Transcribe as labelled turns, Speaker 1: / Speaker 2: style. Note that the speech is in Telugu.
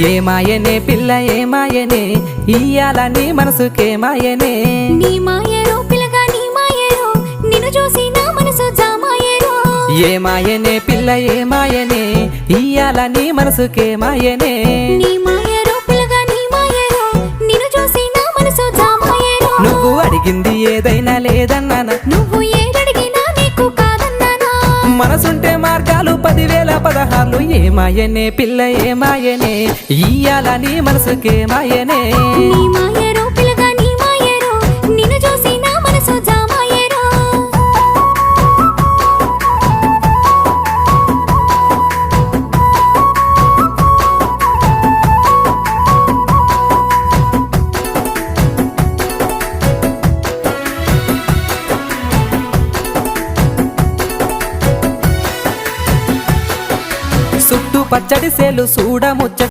Speaker 1: ఏమాయనే పిల్ల ఏమాయనే ఇయ్యాల నీ మనసుకేమాయనే
Speaker 2: నీ మాయరో పిల్లగా నీ మాయరో నిన్ను చూసి నా మనసు జామాయరో
Speaker 1: ఏమాయనే పిల్ల ఏమాయనే ఇయ్యాల నీ మనసుకేమాయనే
Speaker 2: నీ మాయరో పిల్లగా నీ మాయరో నిన్ను చూసి నా మనసు జామాయరో
Speaker 1: నువ్వు అడిగింది ఏదైనా లేదన్నానా
Speaker 2: నువ్వు ఏడడిగినా నీకు కాదన్నానా
Speaker 1: మనసుంటే మార్గాలు 10,000 ఏమాయనే పిల్ల ఏమాయనే ఇయ్యాల నీ మనసుకేమాయనే
Speaker 2: నీ మాయరో పిల్లగా నీ మాయరో నిన్ను చూసి నా మనసు జామాయరో
Speaker 1: చుట్టూ పచ్చడి సేలు చూడముచ్చ